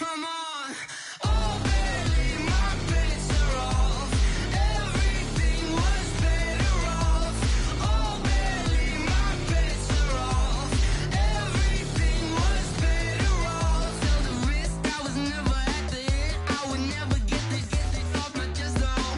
Come on. Oh, barely, my bets are off. Everything was better off. Oh, barely, my bets are off. Everything was better off. Felt the risk, I was never at the end. I would never get this off my chest, though.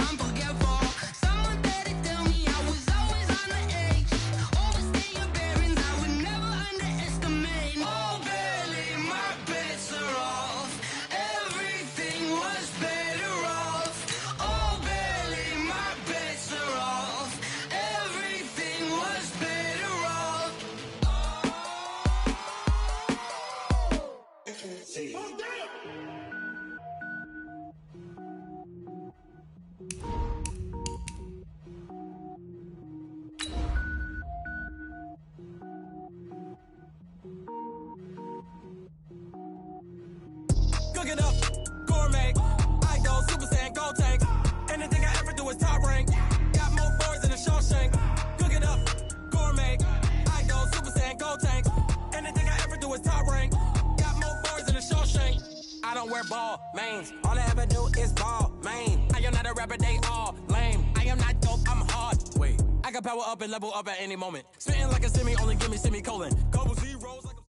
I'm forgetful. Someone better tell me I was always on the edge. Overstay your bearings, I would never underestimate. Oh, barely, my bets are off. Everything was better off. Oh, barely, my bets are off. Everything was better off. Cook it up, gourmet. I go Super Saiyan, go tank. Anything I ever do is top rank. Got more boys than a Shawshank. Cook it up, gourmet. I go Super Saiyan, go tank. Anything I ever do is top rank. Got more boys than a Shawshank. I don't wear ball mains. All I ever do is ball main. I am not a rapper, they all lame. I am not dope, I'm hard. Wait, I can power up and level up at any moment. Spitting like a semi, only give me semicolon. Couple zeros like a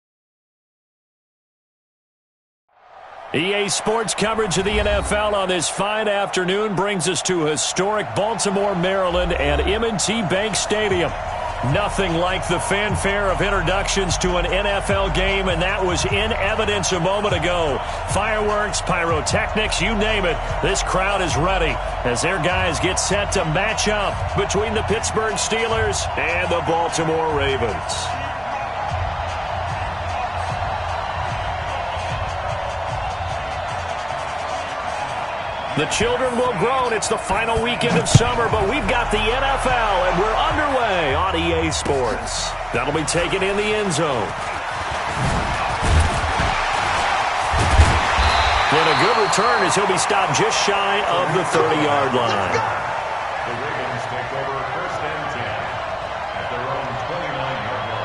EA Sports coverage of the NFL on this fine afternoon brings us to historic Baltimore, Maryland and M&T Bank Stadium. Nothing like the fanfare of introductions to an NFL game, and that was in evidence a moment ago. Fireworks, pyrotechnics, you name it. This crowd is ready as their guys get set to match up between the Pittsburgh Steelers and the Baltimore Ravens. The children will groan. It's the final weekend of summer, but we've got the NFL, and we're underway on EA Sports. That'll be taken in the end zone. And a good return as he'll be stopped just shy of the 30-yard line. The Ravens take over 1st and 10 at their own 29-yard line.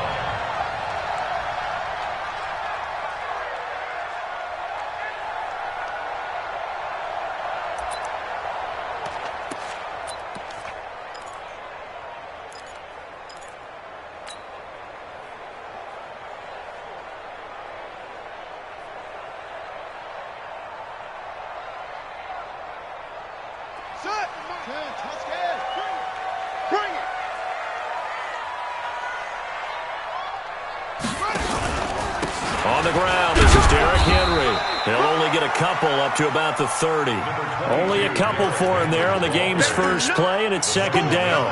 On the ground, this is Derrick Henry. He'll only get a couple up to about the 30. Only a couple for him there on the game's first play, and it's second down.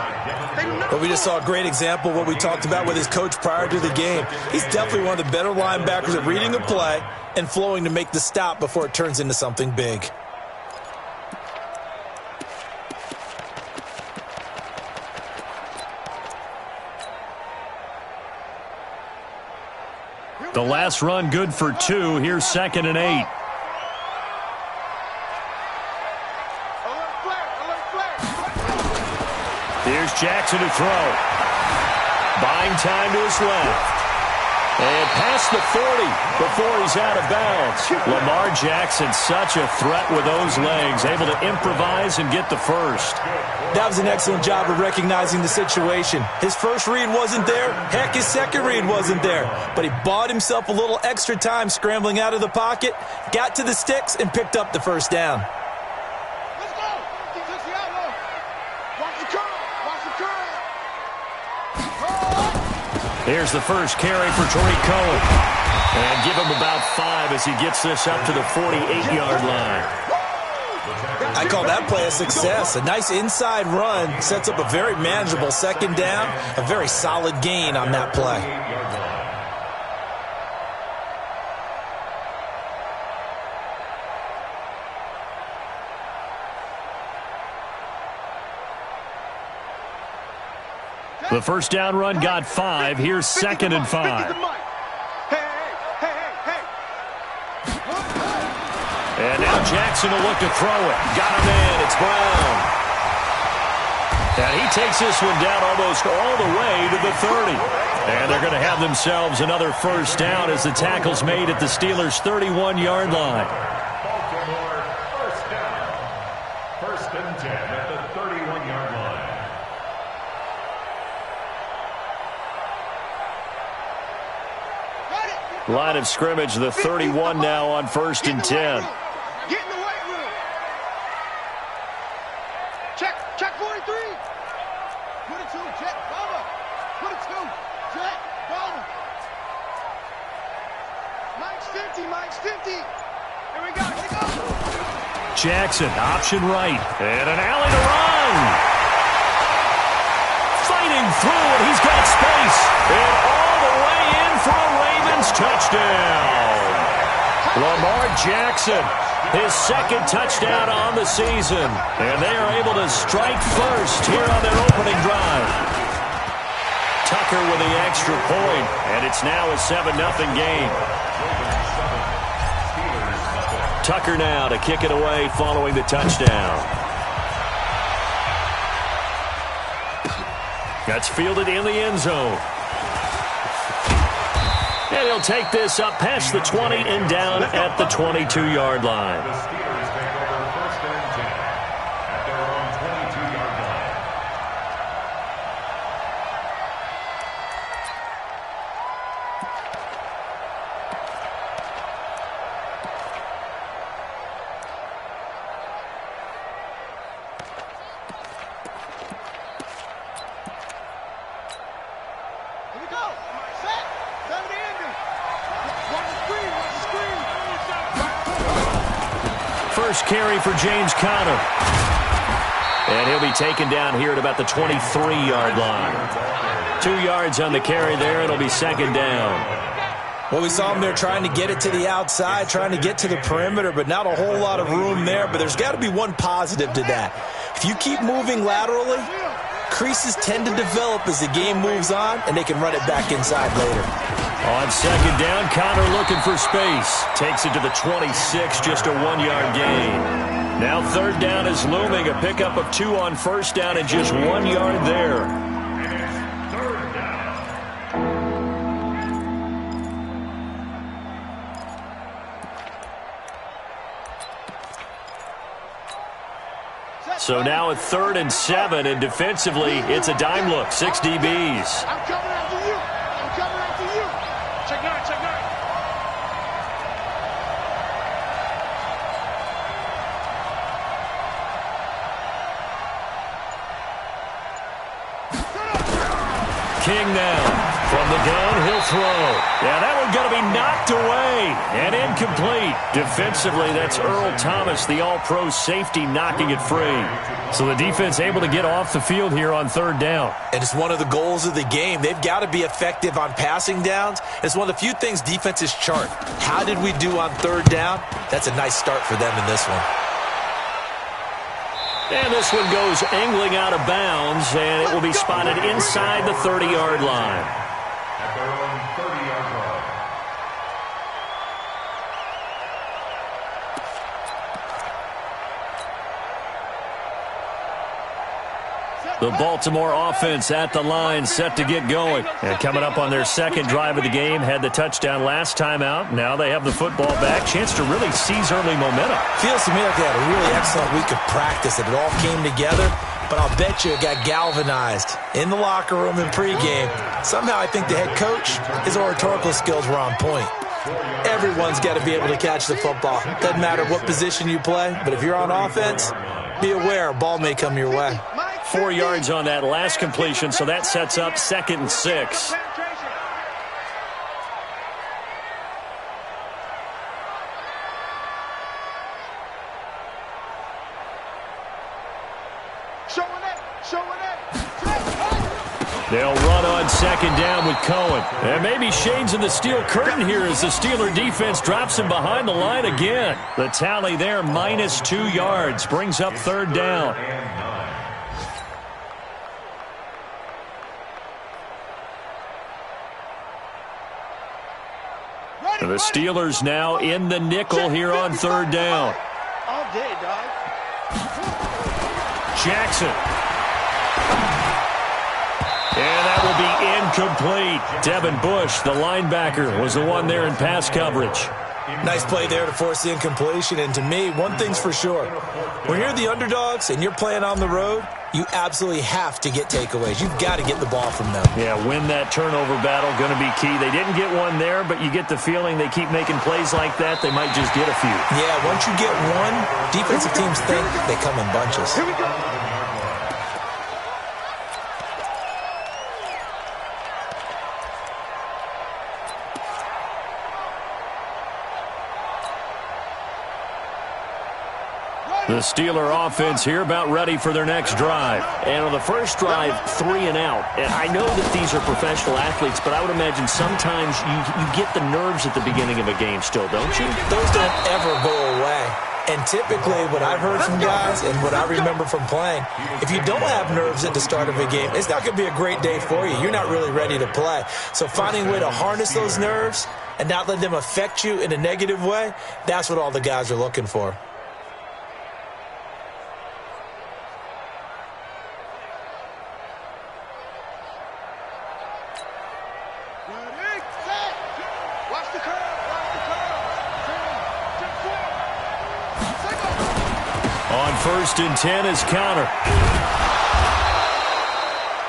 But we just saw a great example of what we talked about with his coach prior to the game. He's definitely one of the better linebackers at reading a play and flowing to make the stop before it turns into something big. The last run good for 2. Here's 2nd and 8. Here's Jackson to throw. Buying time to his left. And past the 40 before he's out of bounds. Lamar Jackson, such a threat with those legs, able to improvise and get the first. That was an excellent job of recognizing the situation. His first read wasn't there. Heck, his second read wasn't there. But he bought himself a little extra time scrambling out of the pocket, got to the sticks, and picked up the first down. Let's go. Defense the outlaw. Watch the curl. Watch the curl. Here's the first carry for Tariq Cohen. And give him about 5 as he gets this up to the 48-yard line. I call that play a success. A nice inside run sets up a very manageable second down. A very solid gain on that play. The first down run got 5. Here's 2nd and 5. And now Jackson will look to throw it. Got him in. It's Brown. And he takes this one down almost all the way to the 30. And they're going to have themselves another first down as the tackle's made at the Steelers' 31-yard line. Baltimore first down. First and 10 at the 31-yard line. Line of scrimmage, the 31 now on first and 10. Get in the weight room. Check 43. Put it 2, check, Bama. Put it 2, check, Bama. Mike's 50. Here we go. Jackson, option right, and an alley to run. Fighting through, and he's got space. And all the way in for a Ravens touchdown. Lamar Jackson, his second touchdown on the season. And they are able to strike first here on their opening drive. Tucker with the extra point, and it's now a 7-0 game. Tucker now to kick it away following the touchdown. That's fielded in the end zone. And he'll take this up past the 20 and down at the 22-yard line. The Steelers take over first and 10 at their own 22-yard line. Here we go. Set. Done the ending. Watch the screen. First carry for James Conner. And he'll be taken down here at about the 23-yard line. 2 yards on the carry there. It'll be second down. Well, we saw him there trying to get it to the outside, trying to get to the perimeter, but not a whole lot of room there. But there's got to be one positive to that. If you keep moving laterally, creases tend to develop as the game moves on, and they can run it back inside later. On second down, Conner looking for space. Takes it to the 26, just a 1-yard gain. Now third down is looming, a pickup of 2 on first down and just 1 yard there. And it's third down. So now at 3rd and 7, and defensively, it's a dime look, 6 DBs. I'm coming after you. Check 9. King now from the gun, he'll throw. Yeah, that one going to be knocked away and incomplete. Defensively, that's Earl Thomas, the all-pro safety, knocking it free. So the defense able to get off the field here on third down. And it's one of the goals of the game. They've got to be effective on passing downs. It's one of the few things defenses chart. How did we do on third down? That's a nice start for them in this one. And this one goes angling out of bounds, and it will be spotted inside the 30-yard line. At their own 30-yard line. The Baltimore offense at the line, set to get going. And coming up on their second drive of the game, had the touchdown last time out. Now they have the football back. Chance to really seize early momentum. Feels to me like they had a really excellent week of practice, that it all came together. But I'll bet you it got galvanized in the locker room in pregame. Somehow I think the head coach, his oratorical skills were on point. Everyone's got to be able to catch the football. Doesn't matter what position you play, but if you're on offense, be aware a ball may come your way. 4 yards on that last completion, so that sets up 2nd and 6. They'll run on second down with Cohen. And maybe shades in the steel curtain here as the Steeler defense drops him behind the line again. The tally there, minus 2 yards, brings up third down. The Steelers now in the nickel here on third down. All day, dog. Jackson. to be incomplete. Devin Bush, the linebacker, was the one there in pass coverage. Nice play there to force the incompletion. And to me, one thing's for sure. When you're the underdogs and you're playing on the road, you absolutely have to get takeaways. You've got to get the ball from them. Yeah, win that turnover battle, going to be key. They didn't get one there, but you get the feeling they keep making plays like that, they might just get a few. Yeah, once you get one, defensive teams think they come in bunches. Here we go. The Steeler offense here about ready for their next drive. And on the first drive, 3 and out. And I know that these are professional athletes, but I would imagine sometimes you get the nerves at the beginning of a game still, don't you? Those don't ever go away. And typically, what I've heard from guys and what I remember from playing, if you don't have nerves at the start of a game, it's not going to be a great day for you. You're not really ready to play. So finding a way to harness those nerves and not let them affect you in a negative way, that's what all the guys are looking for. On 1st and 10 is counter.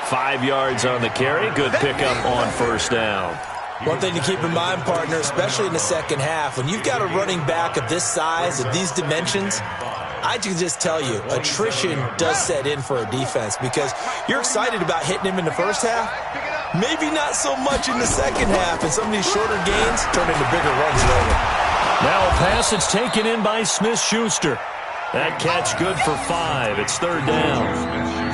5 yards on the carry. Good pickup on 1st down. One thing to keep in mind, partner, especially in the second half, when you've got a running back of this size, of these dimensions, I can just tell you, attrition does set in for a defense because you're excited about hitting him in the first half. Maybe not so much in the second half, and some of these shorter gains turn into bigger runs later. Now a pass that's taken in by Smith-Schuster. That catch good for 5. It's 3rd down.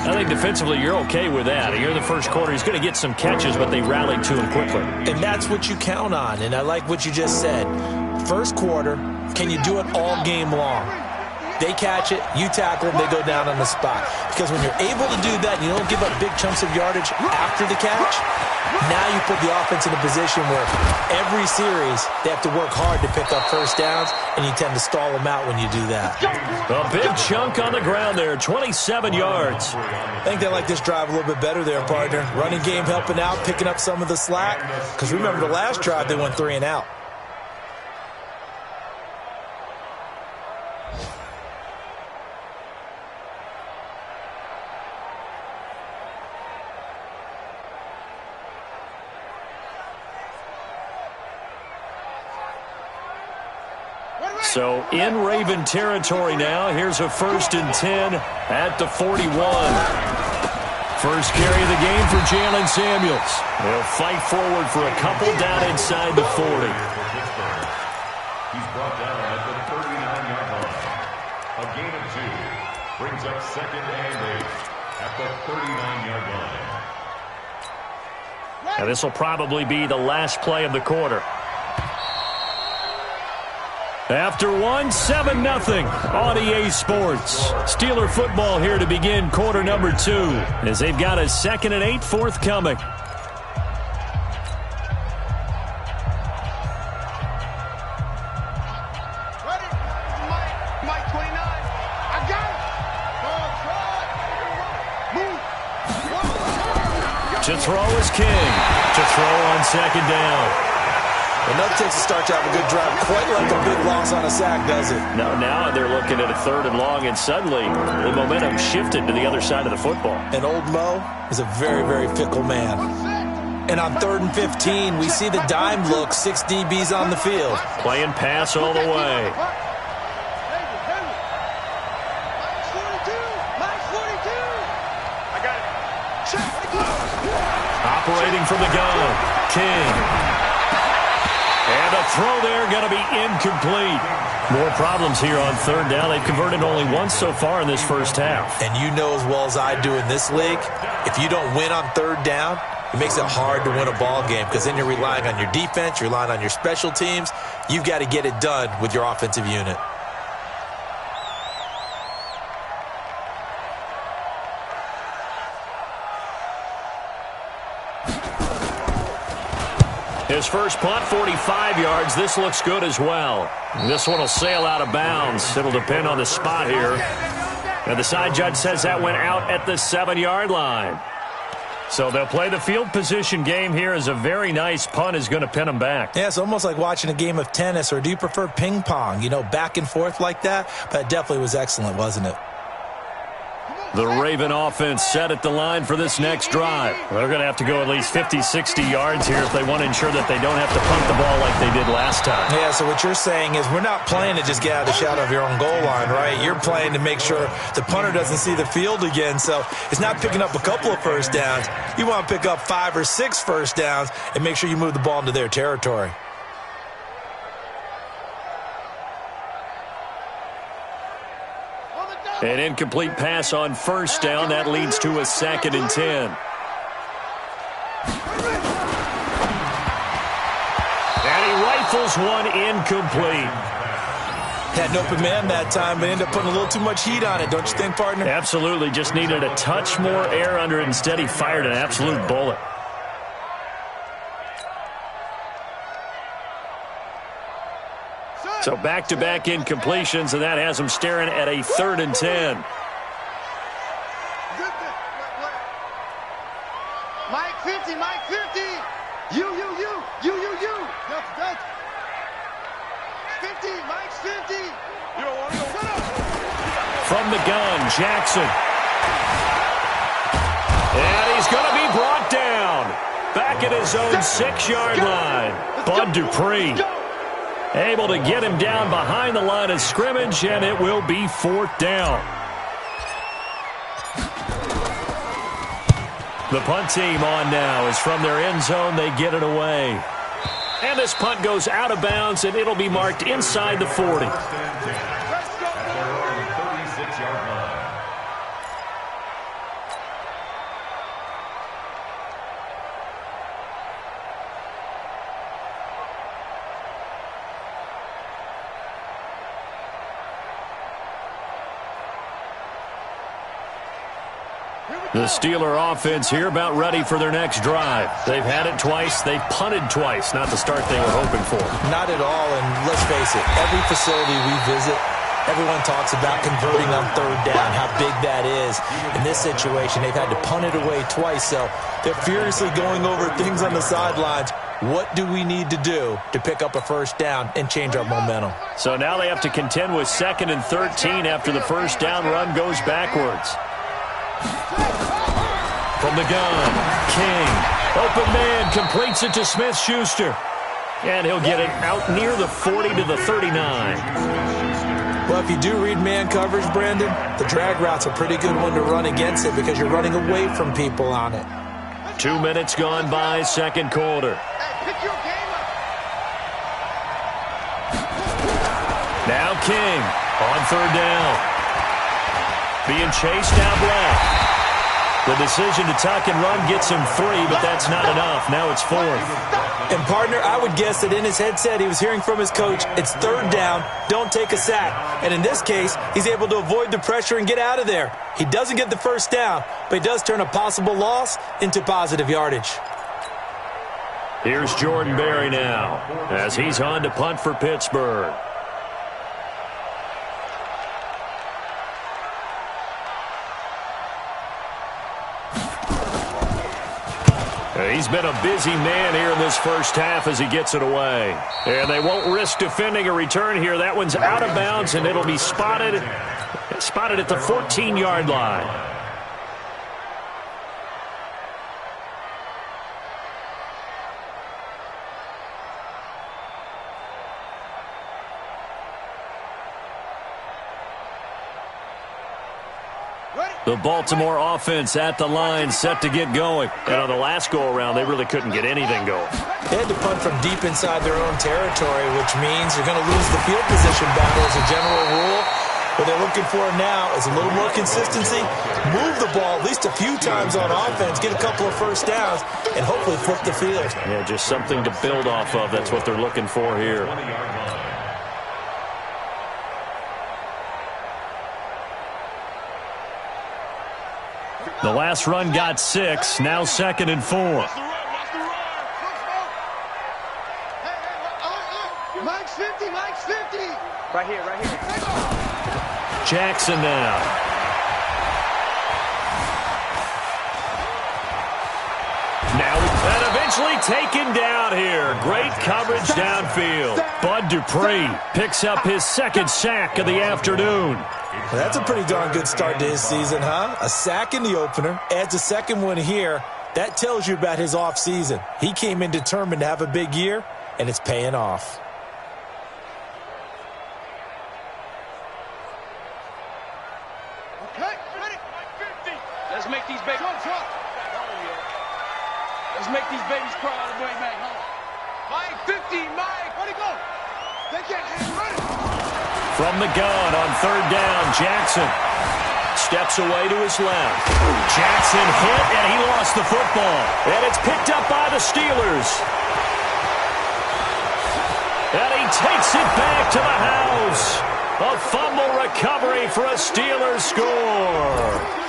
I think defensively you're okay with that. Here in the first quarter, he's going to get some catches, but they rallied to him quickly. And that's what you count on, and I like what you just said. First quarter, can you do it all game long? They catch it, you tackle them, they go down on the spot. Because when you're able to do that, and you don't give up big chunks of yardage after the catch, now you put the offense in a position where every series they have to work hard to pick up first downs, and you tend to stall them out when you do that. A big chunk on the ground there, 27 yards. I think they like this drive a little bit better there, partner. Running game helping out, picking up some of the slack. Because remember, the last drive they went 3 and out. So in Raven territory now. Here's a 1st and 10 at the 41. First carry of the game for Jalen Samuels. They'll fight forward for a couple down inside the 40. He's brought down at the 39-yard line. A gain of 2 brings up 2nd and 8 at the 39-yard line. Now this will probably be the last play of the quarter. After 7-0 on EA Sports. Steeler football here to begin quarter number 2 as they've got a 2nd and 8 forthcoming. Ready? Mike 29. I got it. Move. To throw is King. To throw on 2nd down. And that takes a start to have a good drive. Quite like a big loss on a sack, does it? No, now they're looking at a 3rd and long, and suddenly the momentum shifted to the other side of the football. And old Mo is a very, very fickle man. And on 3rd and 15, we see the dime look, 6 DBs on the field. Playing pass all the way. I got it. Check. Operating from the gun. King. And a throw there going to be incomplete. More problems here on 3rd down. They've converted only once so far in this first half. And you know as well as I do in this league, if you don't win on 3rd down, it makes it hard to win a ball game because then you're relying on your defense, you're relying on your special teams. You've got to get it done with your offensive unit. His first punt, 45 yards. This looks good as well. This one will sail out of bounds. It'll depend on the spot here. And the side judge says that went out at the 7-yard line. So they'll play the field position game here as a very nice punt is going to pin them back. Yeah, it's almost like watching a game of tennis, or do you prefer ping pong? You know, back and forth like that? But it definitely was excellent, wasn't it? The Raven offense set at the line for this next drive. They're going to have to go at least 50, 60 yards here if they want to ensure that they don't have to punt the ball like they did last time. Yeah, so what you're saying is we're not playing to just get out of the shadow of your own goal line, right? You're playing to make sure the punter doesn't see the field again. So it's not picking up a couple of first downs. You want to pick up 5 or 6 first downs and make sure you move the ball into their territory. An incomplete pass on first down. That leads to a 2nd and 10. And he rifles one incomplete. Had an open man that time, but ended up putting a little too much heat on it, don't you think, partner? Absolutely. Just needed a touch more air under it. Instead, he fired an absolute bullet. So back-to-back incompletions, and that has him staring at a 3rd and 10. Mike 50, Mike 50. You. That's 50, Mike's 50. You don't want to go. From the gun, Jackson. And he's going to be brought down. Back at his own 6-yard line. Bud Dupree able to get him down behind the line of scrimmage, and it will be 4th down. The punt team on now is from their end zone. They get it away. And this punt goes out of bounds, and it'll be marked inside the 40. The Steeler offense here about ready for their next drive. They've had it twice. They've punted twice. Not the start they were hoping for. Not at all, and let's face it, every facility we visit, everyone talks about converting on 3rd down, how big that is. In this situation, they've had to punt it away twice, so they're furiously going over things on the sidelines. What do we need to do to pick up a first down and change our momentum? So now they have to contend with 2nd and 13 after the first down run goes backwards. From the gun, King. Open man, completes it to Smith-Schuster. And he'll get it out near the 40 to the 39. Well, if you do read man coverage, Brandon, the drag route's a pretty good one to run against it because you're running away from people on it. 2 minutes gone by, 2nd quarter. Now King on 3rd down. Being chased out left. The decision to tuck and run gets him 3, but that's not enough. Now it's 4th. And, partner, I would guess that in his headset he was hearing from his coach, it's 3rd down, don't take a sack. And in this case, he's able to avoid the pressure and get out of there. He doesn't get the first down, but he does turn a possible loss into positive yardage. Here's Jordan Berry now as he's on to punt for Pittsburgh. He's been a busy man here in this first half as he gets it away. And they won't risk defending a return here. That one's out of bounds, and it'll be spotted at the 14-yard line. The Baltimore offense at the line, set to get going. And on the last go-around, they really couldn't get anything going. They had to punt from deep inside their own territory, which means you're going to lose the field position battle as a general rule. What they're looking for now is a little more consistency, move the ball at least a few times on offense, get a couple of first downs, and hopefully flip the field. Yeah, just something to build off of. That's what they're looking for here. The last run got 6, now 2nd and 4. Mike's 50, Mike's 50. Right here. Jackson now. Eventually taken down here. Great coverage downfield. Bud Dupree picks up his second sack of the afternoon. Well, that's a pretty darn good start to his season, huh? A sack in the opener, adds a second one here. That tells you about his offseason. He came in determined to have a big year, and it's paying off. Okay, ready? Let's make these babies. Let's make these babies cry all the way back home. Mike, 15, Mike. Ready, go. They can't hang ready. From the gun on third down, Jackson steps away to his left. Jackson hit, and he lost the football. And it's picked up by the Steelers. And he takes it back to the house. A fumble recovery for a Steelers score.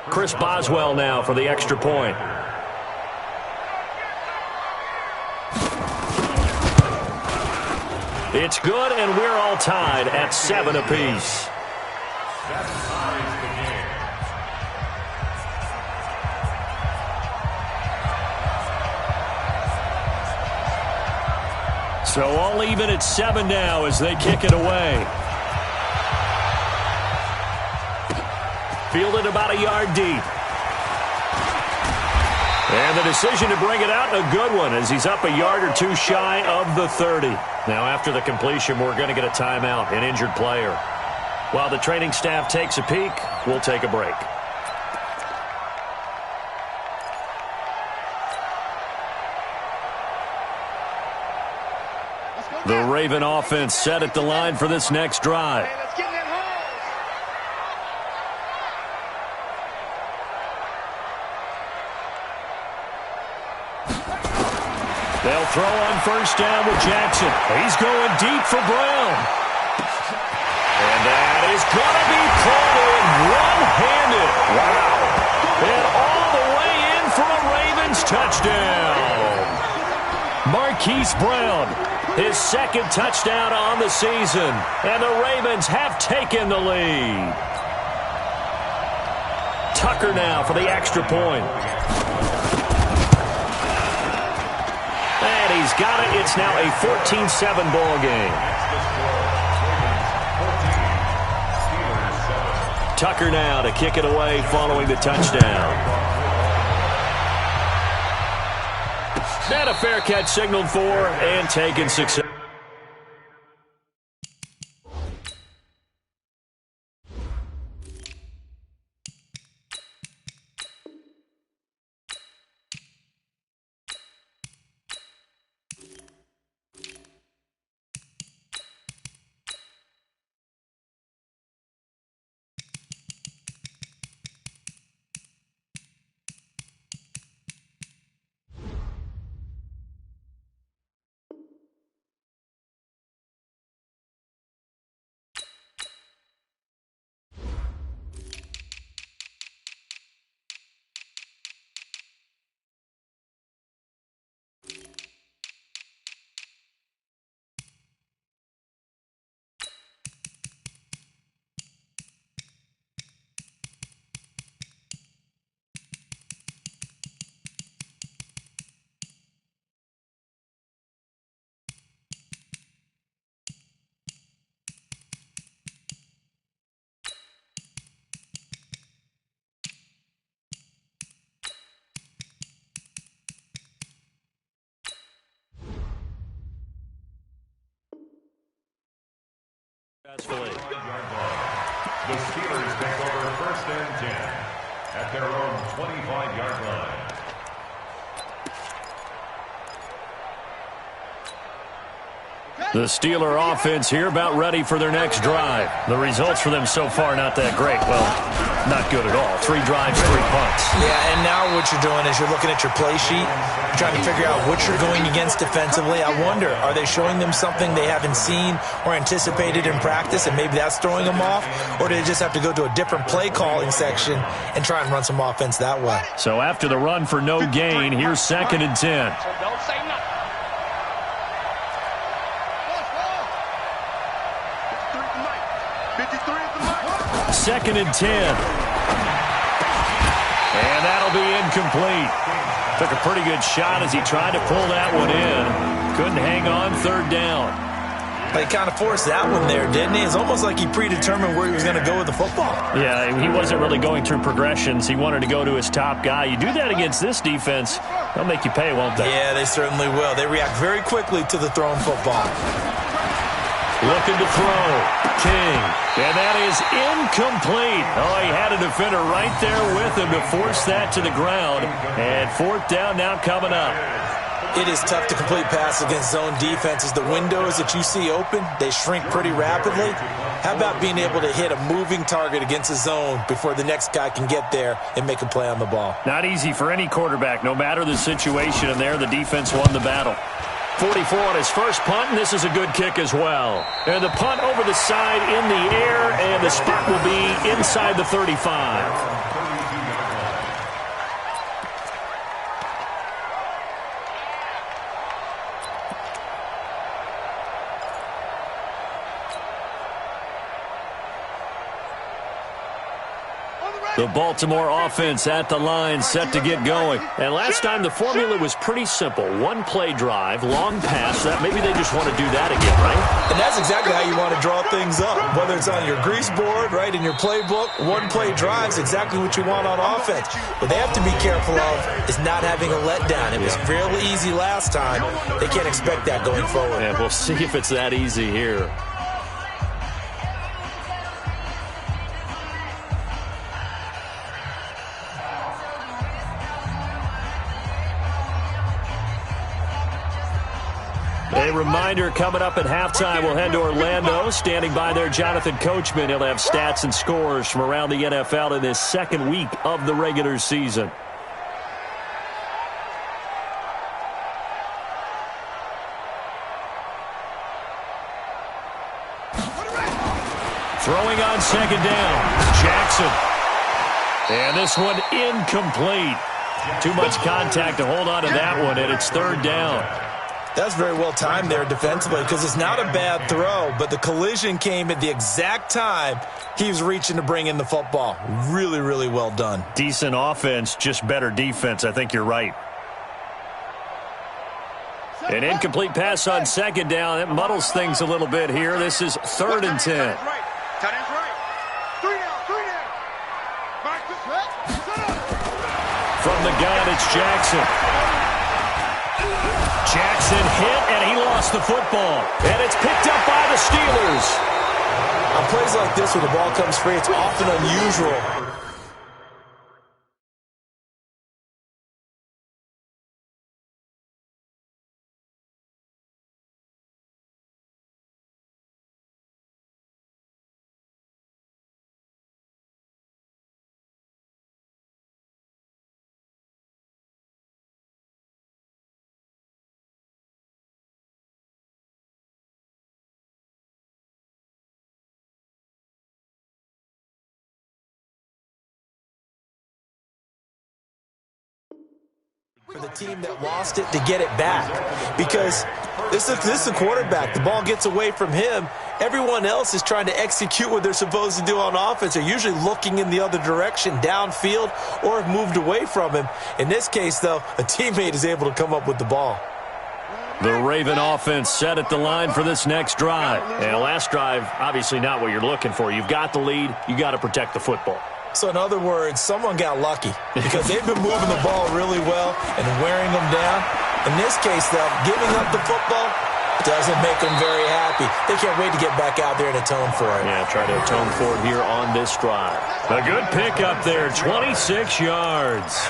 Chris Boswell now for the extra point. It's good, and we're all tied at 7 apiece. That ties the game. So all even at 7 now as they kick it away. Fielded about a yard deep. And the decision to bring it out, a good one, as he's up a yard or two shy of the 30. Now after the completion, we're going to get a timeout, an injured player. While the training staff takes a peek, we'll take a break. The Raven offense set at the line for this next drive. Hey, let's get in that hole. They'll throw on first down with Jackson. He's going deep for Brown. And that is going to be caught in one-handed. Wow. And all the way in for a Ravens touchdown. Marquise Brown, his second touchdown on the season. And the Ravens have taken the lead. Tucker now for the extra point. And he's got it. It's now a 14-7 ball game. Tucker now to kick it away following the touchdown. And a fair catch signaled for and taken success. The Steelers take over first and 10 at their own 25-yard line. The Steeler offense here about ready for their next drive. The results for them so far not that great. Well, not good at all. 3 drives, 3 punts. Yeah, and now what you're doing is you're looking at your play sheet, trying to figure out what you're going against defensively. I wonder, are they showing them something they haven't seen or anticipated in practice, and maybe that's throwing them off? Or do they just have to go to a different play calling section and try and run some offense that way? So after the run for no gain, here's 2nd and 10. So don't say nothing. 2nd and 10. And that'll be incomplete. Took a pretty good shot as he tried to pull that one in. Couldn't hang on 3rd down. He kind of forced that one there, didn't he? It's almost like he predetermined where he was going to go with the football. Yeah, he wasn't really going through progressions. He wanted to go to his top guy. You do that against this defense, they'll make you pay, won't they? Yeah, they certainly will. They react very quickly to the thrown football. Looking to throw. King. And that is incomplete. Oh, he had a defender right there with him to force that to the ground. And 4th down now coming up. It is tough to complete pass against zone defenses. The windows that you see open, they shrink pretty rapidly. How about being able to hit a moving target against a zone before the next guy can get there and make a play on the ball? Not easy for any quarterback, no matter the situation. And there, the defense won the battle. 44 on his first punt, and this is a good kick as well. And the punt over the side in the air, and the spot will be inside the 35. The Baltimore offense at the line, set to get going. And last time the formula was pretty simple. 1-play drive, long pass. Maybe they just want to do that again, right? And that's exactly how you want to draw things up. Whether it's on your grease board, right, in your playbook, 1-play drive is exactly what you want on offense. What they have to be careful of is not having a letdown. It was fairly easy last time. They can't expect that going forward. Yeah, we'll see if it's that easy here. A reminder, coming up at halftime, we'll head to Orlando. Standing by there, Jonathan Coachman. He'll have stats and scores from around the NFL in this 2nd week of the regular season. Throwing on 2nd down, Jackson. And this one incomplete. Too much contact to hold on to that one, and it's 3rd down. That's very well timed there defensively because it's not a bad throw, but the collision came at the exact time he was reaching to bring in the football. Really, really well done. Decent offense, just better defense. I think you're right. An incomplete pass on 2nd down. It muddles things a little bit here. This is 3rd and 10. Tight end's right. 3 down. From the gun, it's Jackson. Jackson hit, and he lost the football. And it's picked up by the Steelers. On plays like this where the ball comes free, it's often unusual. For the team that lost it to get it back, because this is a quarterback. The ball gets away from him. Everyone else is trying to execute what they're supposed to do on offense. They're usually looking in the other direction, downfield, or have moved away from him. In this case, though, a teammate is able to come up with the ball. The Raven offense set at the line for this next drive. And last drive, obviously not what you're looking for. You've got the lead. You got to protect the football. So in other words, someone got lucky because they've been moving the ball really well and wearing them down. In this case, though, giving up the football doesn't make them very happy. They can't wait to get back out there and atone for it. Yeah, try to atone for it here on this drive. A good pick up there, 26 yards.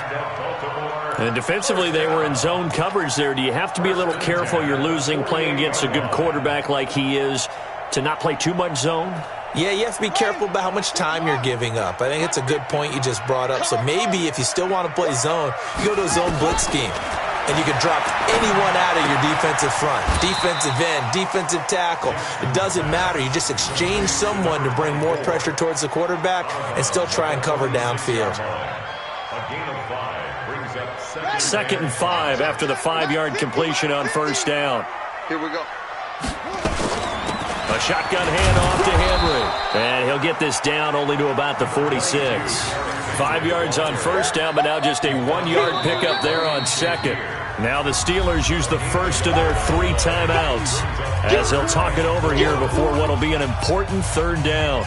And defensively, they were in zone coverage there. Do you have to be a little careful? You're losing, playing against a good quarterback like he is, to not play too much zone? Yeah, you have to be careful about how much time you're giving up. I think it's a good point you just brought up. So maybe if you still want to play zone, you go to a zone blitz scheme. And you can drop anyone out of your defensive front. Defensive end, defensive tackle. It doesn't matter. You just exchange someone to bring more pressure towards the quarterback and still try and cover downfield. A gain of 5 brings up 2nd and 5 after the 5-yard completion on 1st down. Here we go. A A shotgun handoff to Henry. And he'll get this down only to about the 46. 5 yards on first down, but now just a 1-yard pickup there on second. Now the Steelers use the first of their 3 timeouts as they'll talk it over here before what will be an important third down.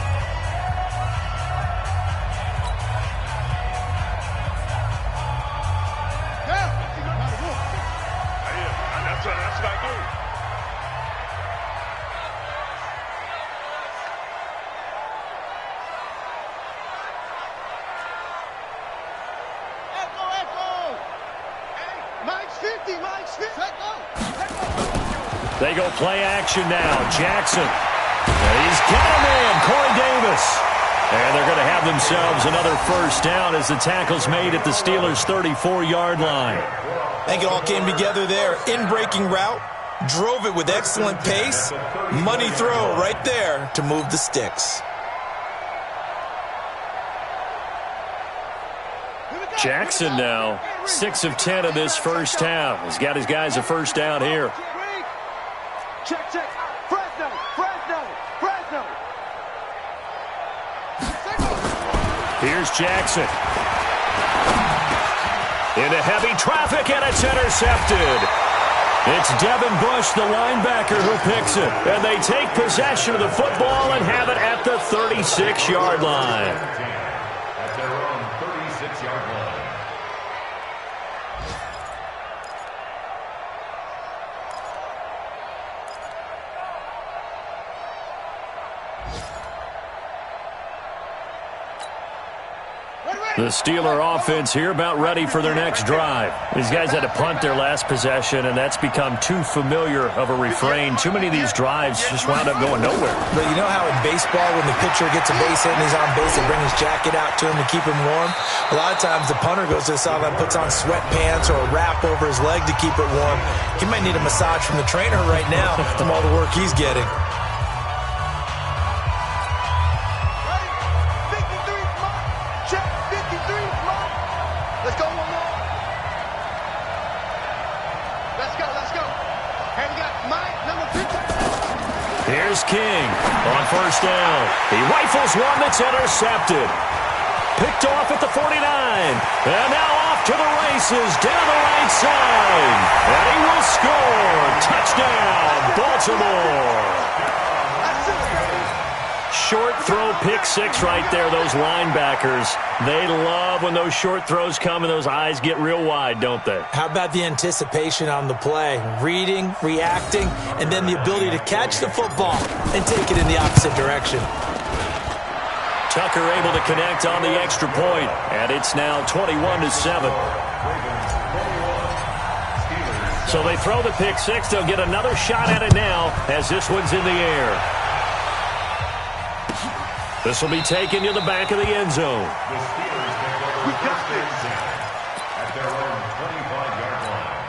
They go play action now. Jackson. He's got a man, Corey Davis. And they're going to have themselves another first down as the tackle's made at the Steelers' 34-yard line. I think it all came together there. In-breaking route, drove it with excellent pace. Money throw right there to move the sticks. Jackson now, 6 of 10 in this first half. He's got his guys a first down here. Check. Fresno. Here's Jackson. Into heavy traffic, and it's intercepted. It's Devin Bush, the linebacker, who picks it. And they take possession of the football and have it at the 36-yard line. At their own 36-yard line. The Steeler offense here about ready for their next drive. These guys had to punt their last possession, and that's become too familiar of a refrain. Too many of these drives just wound up going nowhere. But you know how in baseball, when the pitcher gets a base hit and he's on base, they bring his jacket out to him to keep him warm? A lot of times the punter goes to the sideline, puts on sweatpants or a wrap over his leg to keep it warm. He might need a massage from the trainer right now from all the work he's getting. Let's go one more. Let's go. And we got Mike, number 50. Here's King on first down. He rifles one that's intercepted. Picked off at the 49. And now off to the races down the right side. And he will score. Touchdown, Baltimore. Short throw, pick six right there, those linebackers. They love when those short throws come and those eyes get real wide, don't they? How about the anticipation on the play? Reading, reacting, and then the ability to catch the football and take it in the opposite direction. Tucker able to connect on the extra point, and it's now 21-7. So they throw the pick six. They'll get another shot at it now as this one's in the air. This will be taken to the back of the end zone. The Steelers take over the first and 10 at their own 25-yard line.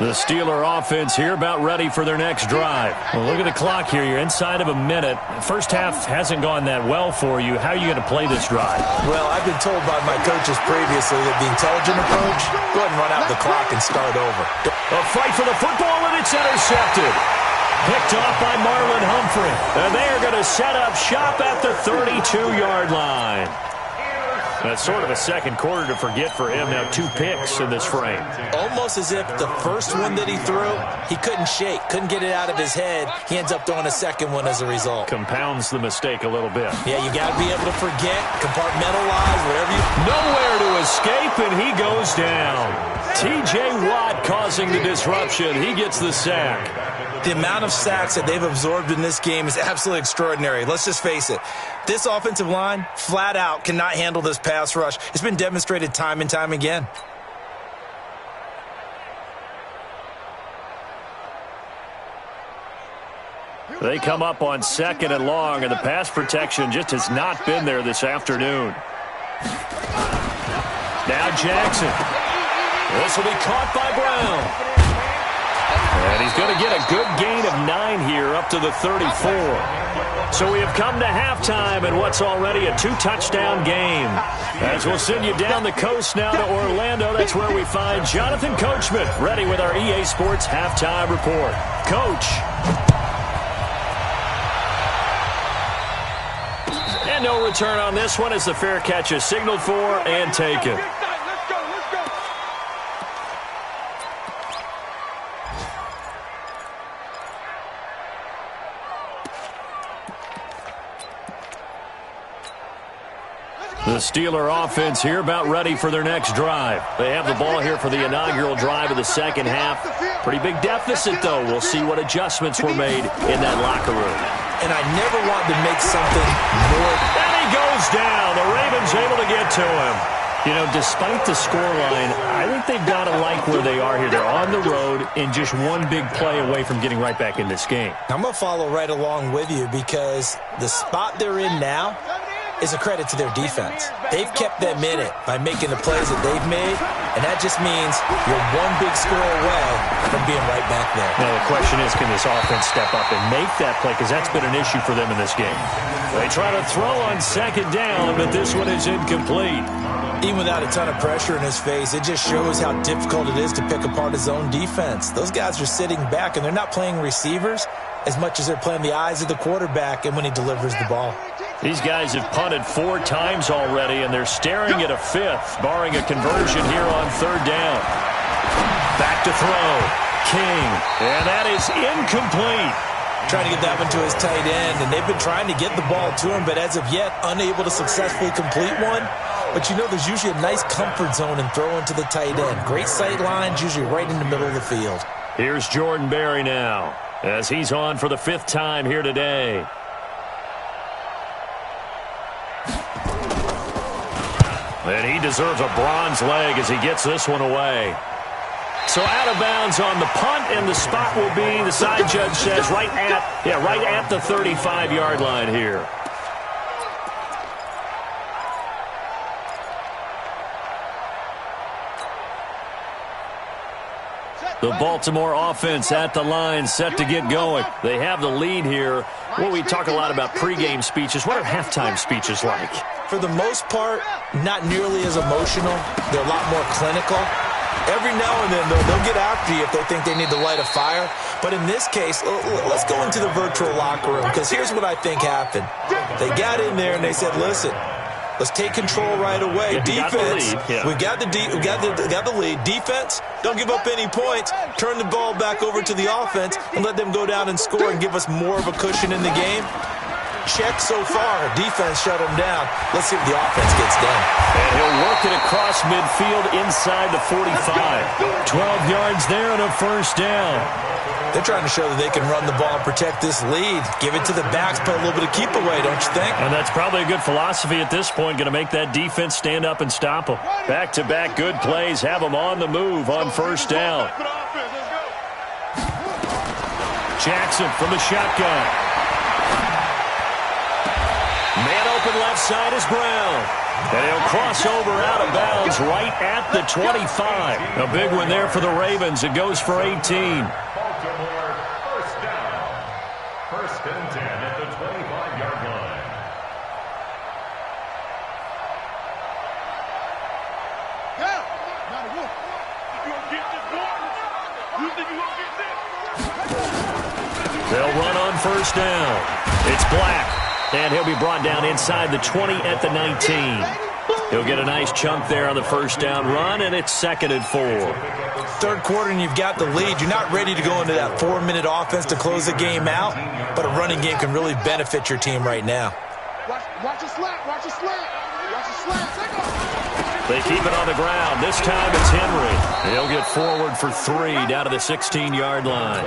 The Steeler offense here about ready for their next drive. Well, look at the clock here. You're inside of a minute. First half hasn't gone that well for you. How are you going to play this drive? Well, I've been told by my coaches previously that the intelligent approach, go ahead and run out the clock and start over. A fight for the football, and it's intercepted. Picked off by Marlon Humphrey. And they are going to set up shop at the 32-yard line. That's sort of a second quarter to forget for him. Now 2 picks in this frame. Almost as if the first one that he threw, he couldn't shake, couldn't get it out of his head. He ends up throwing a second one as a result. Compounds the mistake a little bit. Yeah, you got to be able to forget, compartmentalize, whatever you... Nowhere to escape, and he goes down. T.J. Watt causing the disruption. He gets the sack. The amount of sacks that they've absorbed in this game is absolutely extraordinary. Let's just face it. This offensive line, flat out, cannot handle this pass rush. It's been demonstrated time and time again. They come up on second and long, and the pass protection just has not been there this afternoon. Now Jackson. This will be caught by Brown. And he's going to get a good gain of 9 here, up to the 34. So we have come to halftime in what's already a 2-touchdown game. As we'll send you down the coast now to Orlando, that's where we find Jonathan Coachman, ready with our EA Sports Halftime Report. Coach. And no return on this one as the fair catch is signaled for and taken. The Steeler offense here about ready for their next drive. They have the ball here for the inaugural drive of the second half. Pretty big deficit, though. We'll see what adjustments were made in that locker room. And I never want to make something more. And he goes down. The Ravens able to get to him. You know, despite the scoreline, I think they've got to like where they are here. They're on the road and just one big play away from getting right back in this game. I'm going to follow right along with you because the spot they're in now is a credit to their defense. They've kept them in it by making the plays that they've made, and that just means you're one big score away from being right back there. Now the question is, can this offense step up and make that play? Because that's been an issue for them in this game. They try to throw on second down, but this one is incomplete. Even without a ton of pressure in his face, it just shows how difficult it is to pick apart his own defense. Those guys are sitting back, and they're not playing receivers as much as they're playing the eyes of the quarterback and when he delivers the ball. These guys have punted 4 times already, and they're staring at a 5th, barring a conversion here on third down. Back to throw. King. And that is incomplete. Trying to get that one to his tight end, and they've been trying to get the ball to him, but as of yet, unable to successfully complete one. But you know there's usually a nice comfort zone in throwing to the tight end. Great sight lines, usually right in the middle of the field. Here's Jordan Berry now, as he's on for the 5th time here today. And he deserves a bronze leg as he gets this one away. So out of bounds on the punt, and the spot will be, the side judge says, right at the 35-yard line here. The Baltimore offense at the line, set to get going. They have the lead here. Well, we talk a lot about pregame speeches. What are halftime speeches like? For the most part, not nearly as emotional. They're a lot more clinical. Every now and then, they'll get after you if they think they need to light a fire. But in this case, let's go into the virtual locker room, because here's what I think happened. They got in there and they said, listen, let's take control right away. Defense, we got the lead. Defense, don't give up any points. Turn the ball back over to the offense and let them go down and score and give us more of a cushion in the game. Check so far. Defense shut him down. Let's see if the offense gets done. And he'll work it across midfield inside the 45. 12 yards there and a first down. They're trying to show that they can run the ball and protect this lead. Give it to the backs, play a little bit of keep away, don't you think? And that's probably a good philosophy at this point, going to make that defense stand up and stop them. Back-to-back good plays, have them on the move on first down. Jackson from the shotgun. Man open left side is Brown. And he'll cross over out of bounds right at the 25. A big one there for the Ravens. It goes for 18. Baltimore, first down. 1st and 10 at the 25-yard line. Yeah, not a wolf. You gonna get this, boy? You think you gonna get this? They'll run on first down. It's Black. And he'll be brought down inside the 20 at the 19. He'll get a nice chunk there on the first down run, and it's 2nd and 4. Third quarter, and you've got the lead. You're not ready to go into that 4-minute offense to close the game out, but a running game can really benefit your team right now. Watch a slant. Watch a slant. Watch a slant. Take off. They keep it on the ground. This time it's Henry. He'll get forward for 3 down to the 16-yard line.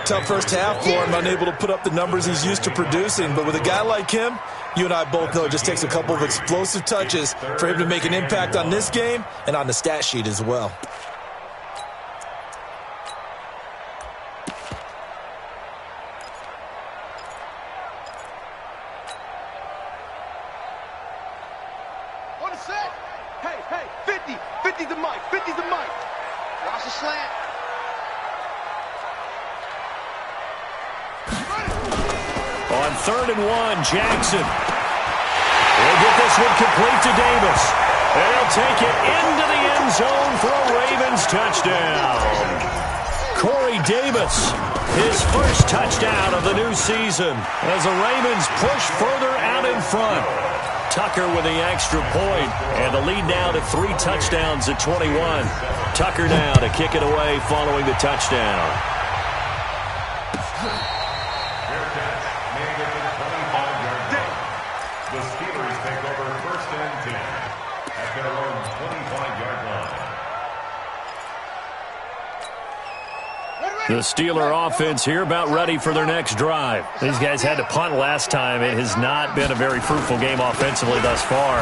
Tough first half for him, unable to put up the numbers he's used to producing. But with a guy like him, you and I both know it just takes a couple of explosive touches for him to make an impact on this game and on the stat sheet as well. On the set. Hey, 50. 50's the mic. 50's the mic. Watch the slant. 3rd and 1. Jackson will get this one complete to Davis. And he'll take it into the end zone for a Ravens touchdown. Corey Davis, his first touchdown of the new season as the Ravens push further out in front. Tucker with the extra point, and the lead now to 3 touchdowns at 21. Tucker now to kick it away following the touchdown. Bearcats make it the 25-yard line. The Steelers take over 1st and 10 at their own 25-yard line. The Steeler offense here about ready for their next drive. These guys had to punt last time. It has not been a very fruitful game offensively thus far.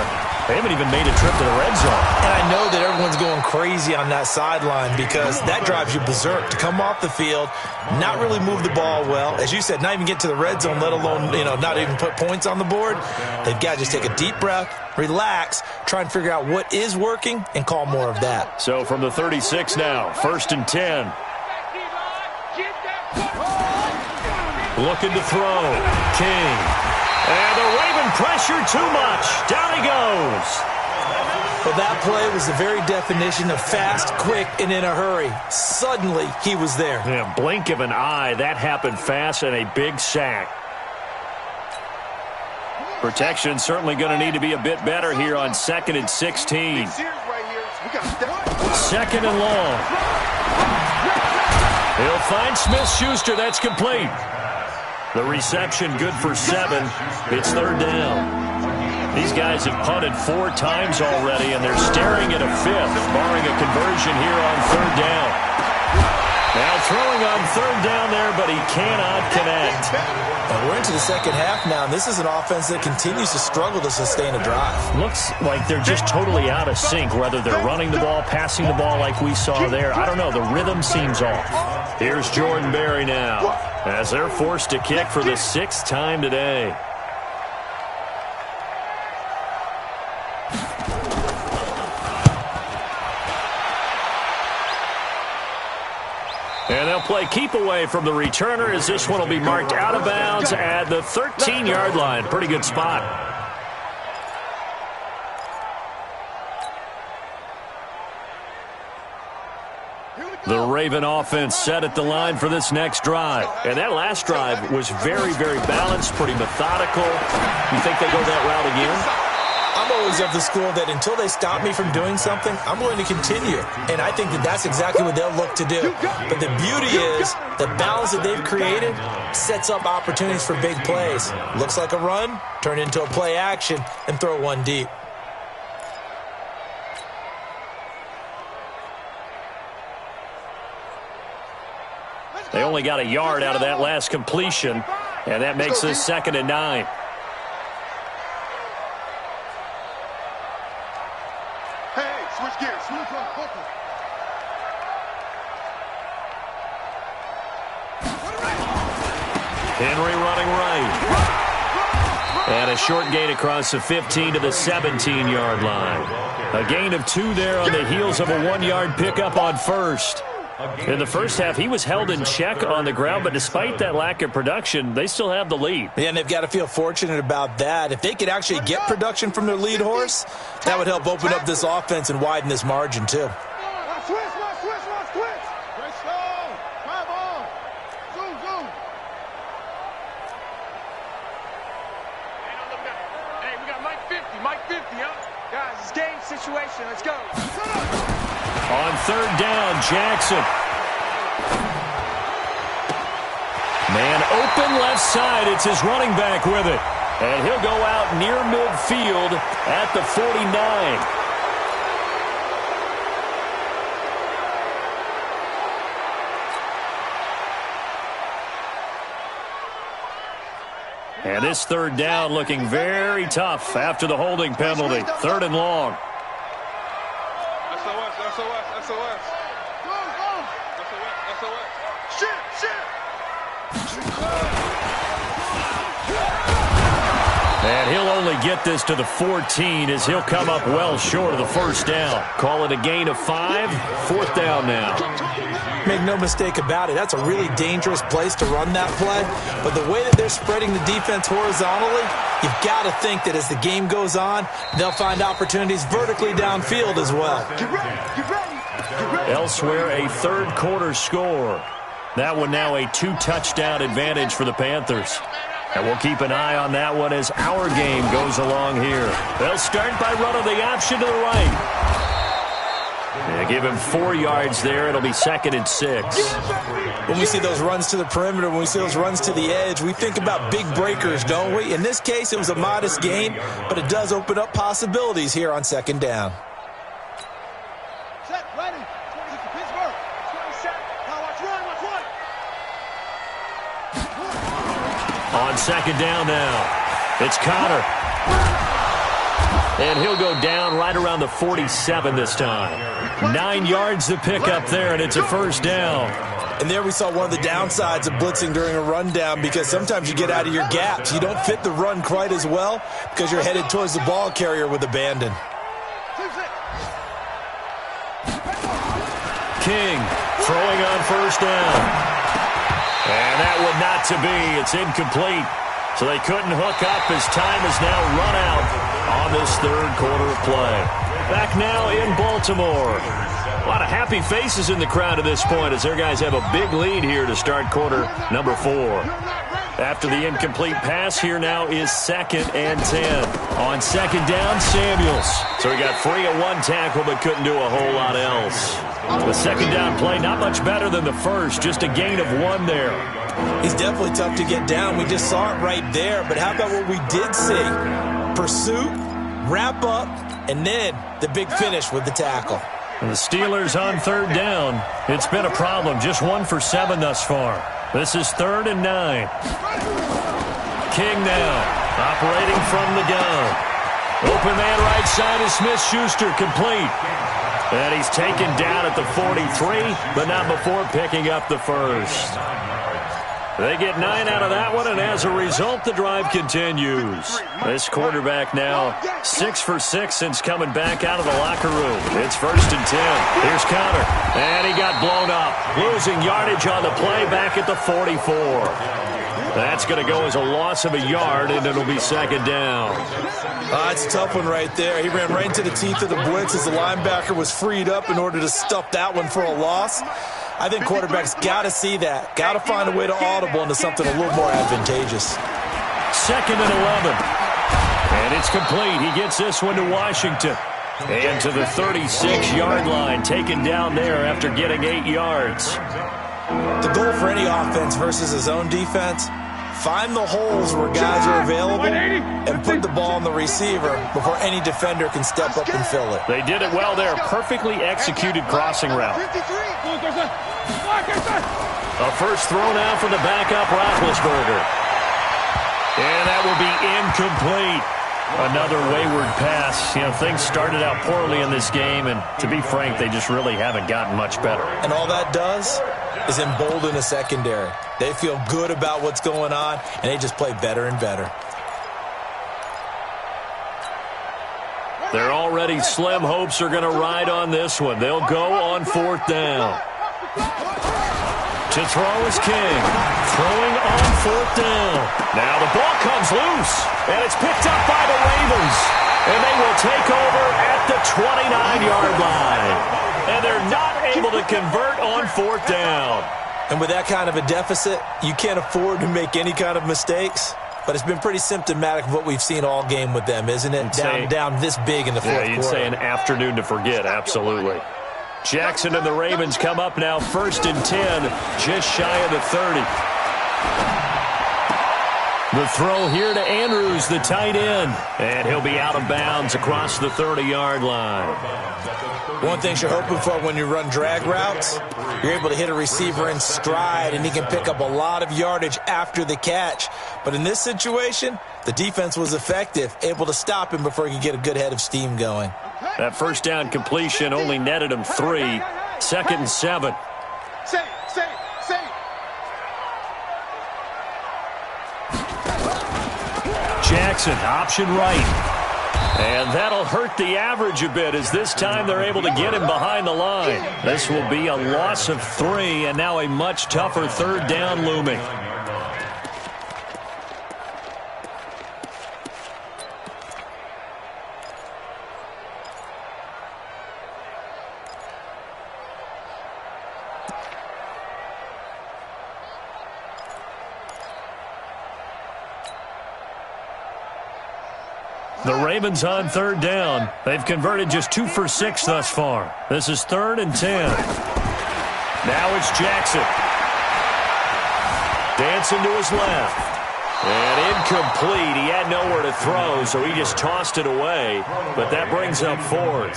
They haven't even made a trip to the red zone. And I know that everyone's going crazy on that sideline because that drives you berserk to come off the field, not really move the ball well. As you said, not even get to the red zone, let alone, not even put points on the board. They've got to just take a deep breath, relax, try and figure out what is working, and call more of that. So from the 36 now, 1st and 10. Looking to throw. King. And the Raven pressure too much. Down he goes. Well, that play was the very definition of fast, quick, and in a hurry. Suddenly, he was there. Yeah, blink of an eye. That happened fast and a big sack. Protection certainly going to need to be a bit better here on 2nd and 16. 2nd and long. He'll find Smith-Schuster. That's complete. The reception good for 7. It's 3rd down. These guys have punted 4 times already, and they're staring at a 5th, barring a conversion here on 3rd down. Now throwing on 3rd down there, but he cannot connect. And we're into the second half now, and this is an offense that continues to struggle to sustain a drive. Looks like they're just totally out of sync, whether they're running the ball, passing the ball like we saw there. I don't know. The rhythm seems off. Here's Jordan Berry now as they're forced to kick for the 6th time today. And they'll play keep away from the returner as this one will be marked out of bounds at the 13-yard line. Pretty good spot. The Raven offense set at the line for this next drive. And that last drive was very, very balanced, pretty methodical. You think they go that route again? I'm always of the school that until they stop me from doing something, I'm going to continue. And I think that that's exactly what they'll look to do. But the beauty is the balance that they've created sets up opportunities for big plays. Looks like a run, turn into a play action, and throw one deep. They only got a yard out of that last completion, and that makes this 2nd and 9. Switch gears. Henry running right. And a short gain across the 15 to the 17-yard line. A gain of 2 there on the heels of a 1-yard pickup on 1st. In the first half, he was held in check on the ground, but despite that lack of production, they still have the lead. Yeah, and they've got to feel fortunate about that. If they could actually get production from their lead horse, that would help open up this offense and widen this margin, too. Hey, we got Mike 50, huh? Guys, it's game situation. Let's go. On 3rd down, Jackson. Man open left side. It's his running back with it. And he'll go out near midfield at the 49. And this 3rd down looking very tough after the holding penalty. 3rd and long. SOS. Shit. And he'll only get this to the 14 as he'll come up well short of the first down. Call it a gain of 5. 4th down now. Make no mistake about it, that's a really dangerous place to run that play. But the way that they're spreading the defense horizontally, you've got to think that as the game goes on, they'll find opportunities vertically downfield as well. Get ready. Get ready. Get ready. Elsewhere, a third quarter score. That one now a 2-touchdown advantage for the Panthers. And we'll keep an eye on that one as our game goes along here. They'll start by running the option to the right. Give him 4 yards there. It'll be 2nd and 6. When we see those runs to the perimeter, when we see those runs to the edge, we think about big breakers, don't we? In this case, it was a modest gain, but it does open up possibilities here on 2nd down. Set, ready. 26 to Pittsburgh. 20 set. Now watch run. On 2nd down now, it's Connor. And he'll go down right around the 47 this time. 9 yards to pick up there, and it's a 1st down. And there we saw one of the downsides of blitzing during a rundown, because sometimes you get out of your gaps. You don't fit the run quite as well because you're headed towards the ball carrier with abandon. King throwing on 1st down. And that one not to be. It's incomplete. So they couldn't hook up as time is now run out on this 3rd quarter of play. Back now in Baltimore. A lot of happy faces in the crowd at this point as their guys have a big lead here to start quarter number 4. After the incomplete pass, here now is 2nd and 10. On 2nd down, Samuels. So he got free of 1 tackle but couldn't do a whole lot else. The 2nd down play, not much better than the first, just a gain of 1 there. He's definitely tough to get down. We just saw it right there. But how about what we did see? Pursuit, wrap up, and then the big finish with the tackle. And the Steelers on 3rd down. It's been a problem. Just 1 for 7 thus far. This is 3rd and 9. King now, operating from the gun. Open man right side is Smith-Schuster, complete. And he's taken down at the 43, but not before picking up the 1st. They get 9 out of that one, and as a result, the drive continues. This quarterback now 6 for 6 since coming back out of the locker room. It's 1st and 10. Here's Connor, and he got blown up. Losing yardage on the play back at the 44. That's going to go as a loss of a yard, and it'll be 2nd down. It's a tough one right there. He ran right into the teeth of the blitz as the linebacker was freed up in order to stuff that one for a loss. I think quarterbacks got to see that. Got to find a way to audible into something a little more advantageous. 2nd and 11. And it's complete. He gets this one to Washington. And to the 36-yard line, taken down there after getting 8 yards. The goal for any offense versus his own defense, find the holes where guys are available and put the ball on the receiver before any defender can step up and fill it. They did it well there. Perfectly executed crossing route. A first throw now for the backup Roethlisberger. And that will be incomplete. Another wayward pass. You know, things started out poorly in this game, and to be frank, they just really haven't gotten much better. And all that does is embolden the secondary. They feel good about what's going on, and they just play better and better. Their already slim hopes are going to ride on this one. They'll go on 4th down. To throw is King. Throwing on 4th down. Now the ball comes loose, and it's picked up by the Ravens. And they will take over at the 29-yard line. And they're not able to convert on 4th down. And with that kind of a deficit, you can't afford to make any kind of mistakes. But it's been pretty symptomatic of what we've seen all game with them, isn't it? Down this big in the 4th quarter. Yeah, you'd say an afternoon to forget, absolutely. Jackson and the Ravens come up now 1st and 10, just shy of the 30. The throw here to Andrews, the tight end. And he'll be out of bounds across the 30-yard line. One thing you're hoping for when you run drag routes, you're able to hit a receiver in stride, and he can pick up a lot of yardage after the catch. But in this situation, the defense was effective, able to stop him before he could get a good head of steam going. That 1st down completion only netted him 3. 2nd and 7. Jackson, option right. And that'll hurt the average a bit as this time they're able to get him behind the line. This will be a loss of 3 and now a much tougher third down looming. The Ravens on third down. They've converted just 2 for 6 thus far. This is 3rd and 10. Now it's Jackson. Dancing to his left. And incomplete. He had nowhere to throw, so he just tossed it away. But that brings up 4th.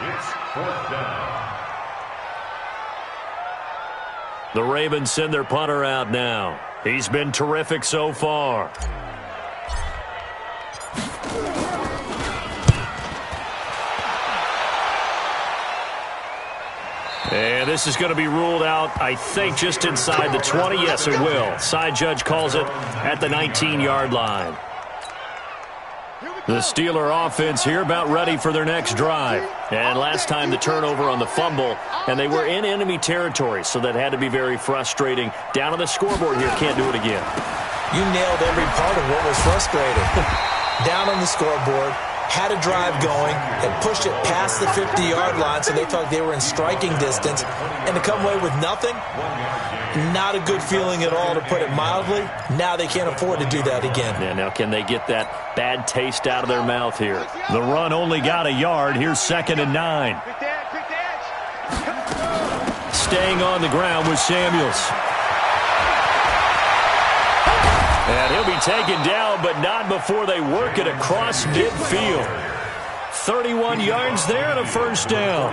It's 4th down. The Ravens send their punter out now. He's been terrific so far. And this is going to be ruled out, I think, just inside the 20. Yes, it will. Side judge calls it at the 19-yard line. The Steeler offense here about ready for their next drive. And last time the turnover on the fumble, and they were in enemy territory, so that had to be very frustrating. Down on the scoreboard here, can't do it again. You nailed every part of what was frustrating. Down on the scoreboard, had a drive going, had pushed it past the 50-yard line, so they thought they were in striking distance, and to come away with nothing, not a good feeling at all, to put it mildly. Now they can't afford to do that again. Yeah, now can they get that bad taste out of their mouth here? The run only got a yard. Here's 2nd and 9. Staying on the ground with Samuels. And he'll be taken down, but not before they work it across midfield. 31 yards there and a first down.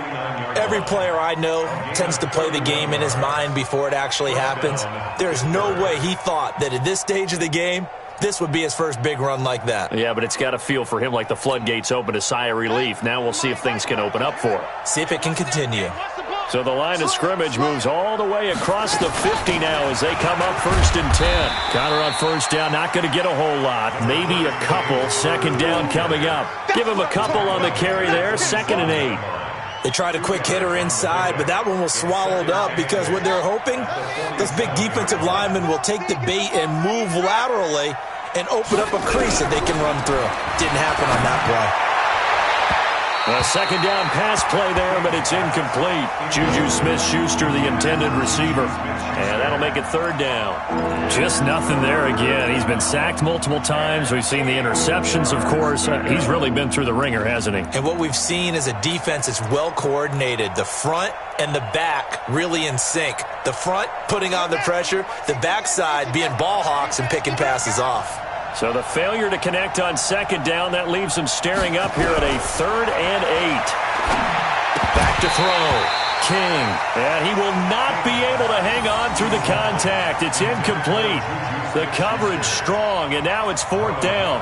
Every player I know tends to play the game in his mind before it actually happens. There's no way he thought that at this stage of the game, this would be his first big run like that. Yeah, but it's got to feel for him like the floodgates open, a sigh of relief. Now we'll see if things can open up for him. See if it can continue. So the line of scrimmage moves all the way across the 50 now as they come up 1st and 10. Conner on first down, not going to get a whole lot. Maybe a couple. 2nd down coming up. Give him a couple on the carry there. 2nd and 8. They tried a quick hitter inside, but that one was swallowed up because what they're hoping, this big defensive lineman will take the bait and move laterally and open up a crease that they can run through. Didn't happen on that play. A 2nd down pass play there, but it's incomplete. Juju Smith-Schuster, the intended receiver. And that'll make it 3rd down. Just nothing there again. He's been sacked multiple times. We've seen the interceptions, of course. He's really been through the ringer, hasn't he? And what we've seen is a defense that's well coordinated. The front and the back really in sync. The front putting on the pressure, the backside being ball hawks and picking passes off. So the failure to connect on 2nd down, that leaves him staring up here at a 3rd and 8. Back to throw. King. And he will not be able to hang on through the contact. It's incomplete. The coverage strong, and now it's 4th down.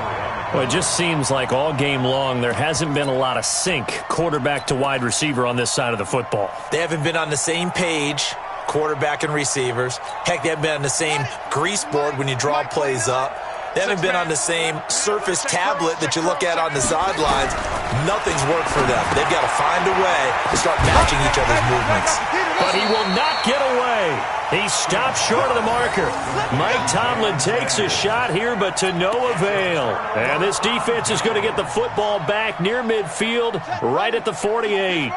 Well, it just seems like all game long there hasn't been a lot of sync quarterback to wide receiver on this side of the football. They haven't been on the same page, quarterback and receivers. Heck, they haven't been on the same grease board when you draw plays up. They haven't been on the same Surface tablet that you look at on the sidelines. Nothing's worked for them. They've got to find a way to start matching each other's movements. But he will not get away. He stopped short of the marker. Mike Tomlin takes a shot here, but to no avail. And this defense is going to get the football back near midfield, right at the 48.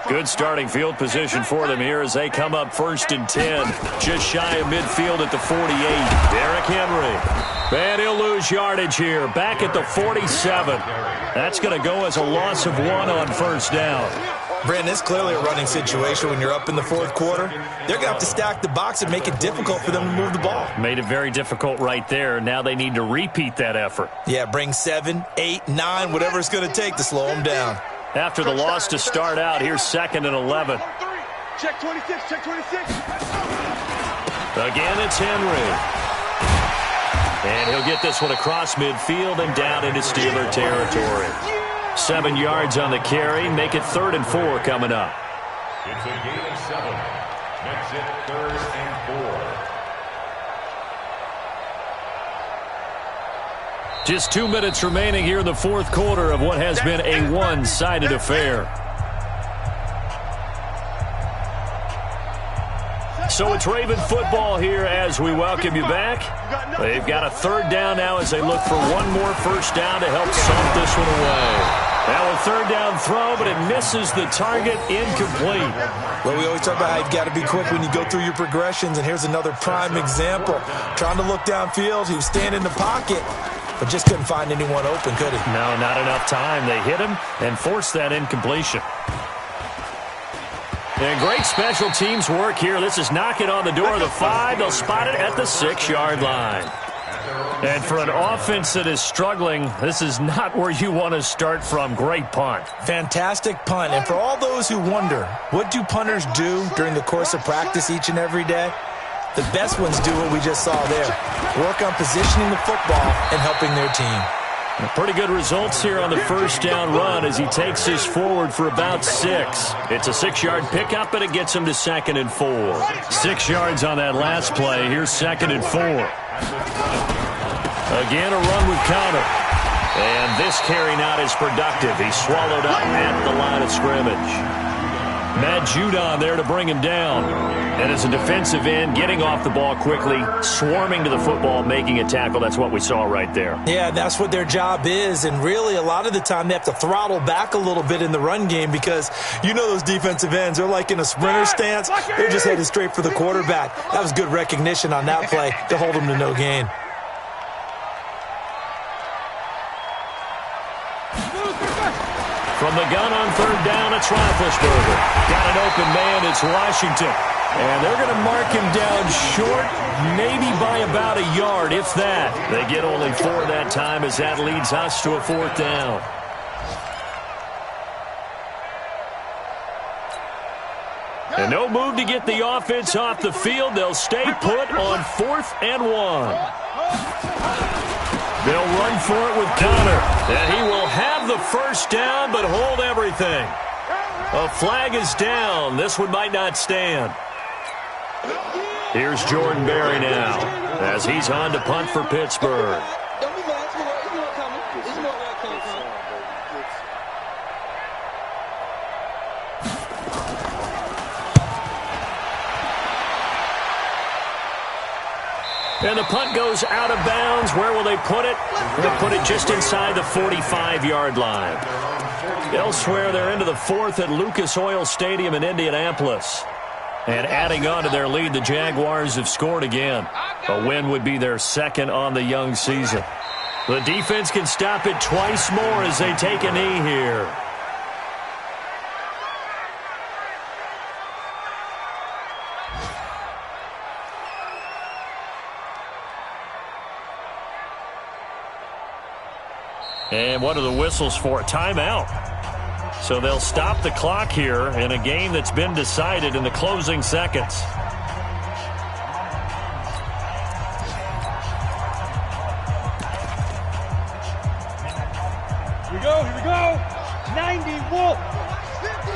Good starting field position for them here as they come up 1st and 10. Just shy of midfield at the 48. Derrick Henry. And he'll lose yardage here. Back at the 47. That's going to go as a loss of 1 on 1st down. Brandon, it's clearly a running situation when you're up in the 4th quarter. They're going to have to stack the box and make it difficult for them to move the ball. Made it very difficult right there. Now they need to repeat that effort. Yeah, bring 7, 8, 9, whatever it's going to take to slow them down. After the loss to start out, here's 2nd and 11. Check 26, check 26. Again, it's Henry. And he'll get this one across midfield and down into Steeler territory. 7 yards on the carry. Make it 3rd and 4 coming up. It's a gain of 7. Makes it 3rd and 4. Just 2 minutes remaining here in the fourth quarter of what has been a one-sided affair. So it's Raven football here as we welcome you back. They've got a third down now as they look for one more first down to help salt this one away. Now a third down throw, but it misses the target, incomplete. Well, we always talk about how you've got to be quick when you go through your progressions, and here's another prime example. Trying to look downfield, he was standing in the pocket, but just couldn't find anyone open, could he? No, not enough time. They hit him and forced that incompletion. And great special teams work here. This is knocking on the door of the 5. They'll spot it at the 6-yard line. And for an offense that is struggling, this is not where you want to start from. Great punt. Fantastic punt. And for all those who wonder, what do punters do during the course of practice each and every day? The best ones do what we just saw there. Work on positioning the football and helping their team. Pretty good results here on the first down run as he takes this forward for about 6. It's a 6-yard pickup, and it gets him to 2nd and 4. 6 yards on that last play. Here's 2nd and 4. Again, a run with Connor. And this carry not as productive. He's swallowed up at the line of scrimmage. Matt Judon there to bring him down. And as a defensive end, getting off the ball quickly, swarming to the football, making a tackle. That's what we saw right there. Yeah, that's what their job is. And really, a lot of the time, they have to throttle back a little bit in the run game because you know those defensive ends, they're like in a sprinter stance. They're just headed straight for the quarterback. That was good recognition on that play to hold them to no gain. From the gun on third down, it's Roethlisberger. Got an open man, it's Washington. And they're going to mark him down short, maybe by about a yard, if that. They get only 4 that time as that leads us to a 4th down. And no move to get the offense off the field. They'll stay put on 4th and 1. They'll run for it with Connor. And he will have the first down, but hold everything. A flag is down. This one might not stand. Here's Jordan Berry now as he's on to punt for Pittsburgh. Don't be mad. It's more coming. It's more where it came from. And the punt goes out of bounds. Where will they put it? They'll put it just inside the 45-yard line. Elsewhere, they're into the 4th at Lucas Oil Stadium in Indianapolis. And adding on to their lead, the Jaguars have scored again. A win would be their 2nd on the young season. The defense can stop it twice more as they take a knee here. And what are the whistles for? Timeout. So they'll stop the clock here in a game that's been decided in the closing seconds. Here we go. 90, Wolf. 50.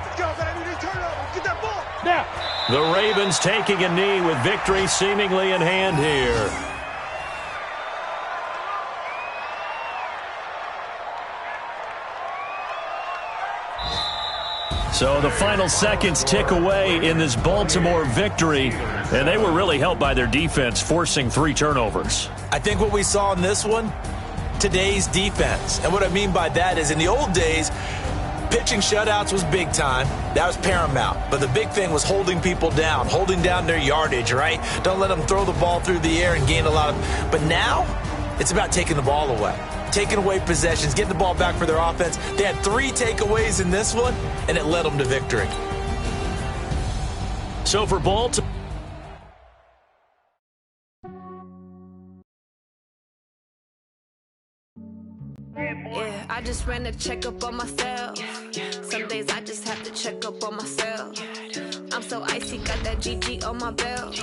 Let's go, baby. Turnover. Get that ball. Now. The Ravens taking a knee with victory seemingly in hand here. So the final seconds tick away in this Baltimore victory, and they were really helped by their defense, forcing 3 turnovers. I think what we saw in this one, today's defense. And what I mean by that is in the old days, pitching shutouts was big time. That was paramount. But the big thing was holding people down, holding down their yardage, right? Don't let them throw the ball through the air and gain a lot of... But now, it's about taking the ball away. Taking away possessions, getting the ball back for their offense. They had 3 takeaways in this one, and it led them to victory. So for Baltimore... Yeah, I just ran a checkup on myself. Some days I just have to check up on myself. I'm so icy, got that GG on my belt.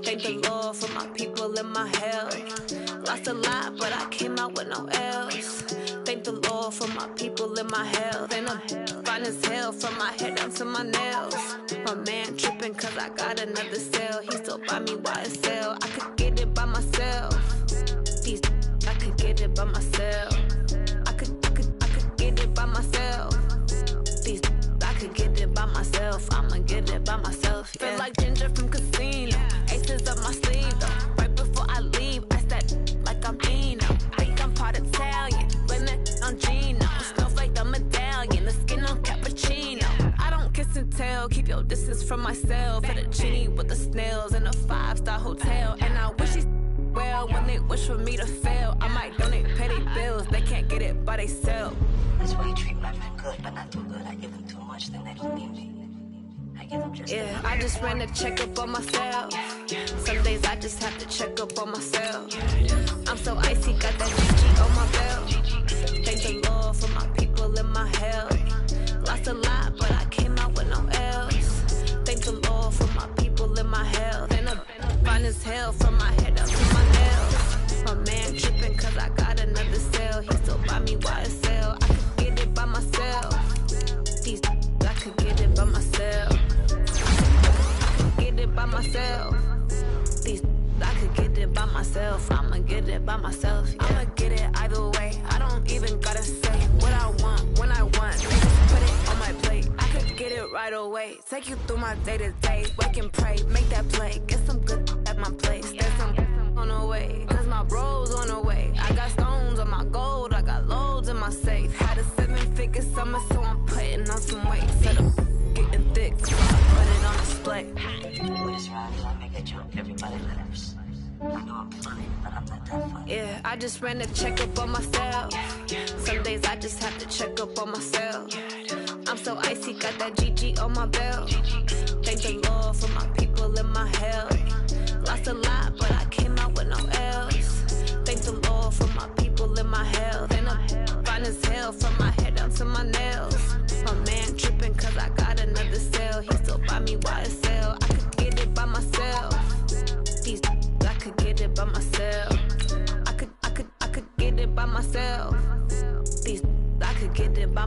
Thank the Lord for my people and my health. Lost a lot, but I came out with no else. Thank the Lord for my people and my health. And I'm fine as hell from my head down to my nails. My man tripping cause I got another cell. He still buy me YSL. I could get it by myself. These I could get it it by myself. I could get it by myself. These I could get it by myself. I'ma get it by myself. Yeah. Feel like Ginger from Casino. Aces up my sleeve though. Right before I leave, I said like I'm Eno. Think I'm part Italian, blame it on Gino. Snowflake the medallion, the skin on cappuccino. I don't kiss and tell, keep your distance from myself. Fettuccine with the snails in a 5-star hotel. And I wish he's well when they wish for me to fail. I might donate petty bills, they can't get it by themselves. That's why you treat my friend good, but not too good. I give them too much, then they don't need me. I give them just enough. I just ran a checkup on myself. Some days I just have to check up on myself. I'm so icy, got that GG on my belt. Thank the Lord for my people in my health. Lost a lot, but I came out with no else. Thank the Lord for my people in my health. And I'm fine as hell from my head up to my nails. My man tripping cause I got another cell. He still buy me YSL. I could get it by myself. These I could get it by myself. I could get it by myself. These I could get it by myself. I'ma get it by myself. Yeah. I'ma get it either way. I don't even gotta say what I want when I want. They just put it on my plate. I could get it right away. Take you through my day to day. Wake and pray, make that play. Get some good at my place. There's some on the way. Cause my bro's on the way. I got stones on my gold. I got loads in my safe. Had a 7-figure summer, so I'm putting on some weight. Set up, getting thick, so I put it on display. What is wrong? I make a joke. Everybody laughs. I know I'm funny, but I'm not that funny. Yeah, I just ran a checkup on myself. Some days I just have to check up on myself. I'm so icy, got that GG on my belt. Thank the Lord for my people in my health. Lost a lot, but I came out with no else. Thank the Lord for my people in my health. And I'm fine as hell from my head down to my nails. My man tripping cause I got another cell. He still buy me YSL. I could get it by myself. These I could get it by myself. I could get it by myself. These I could get it by myself.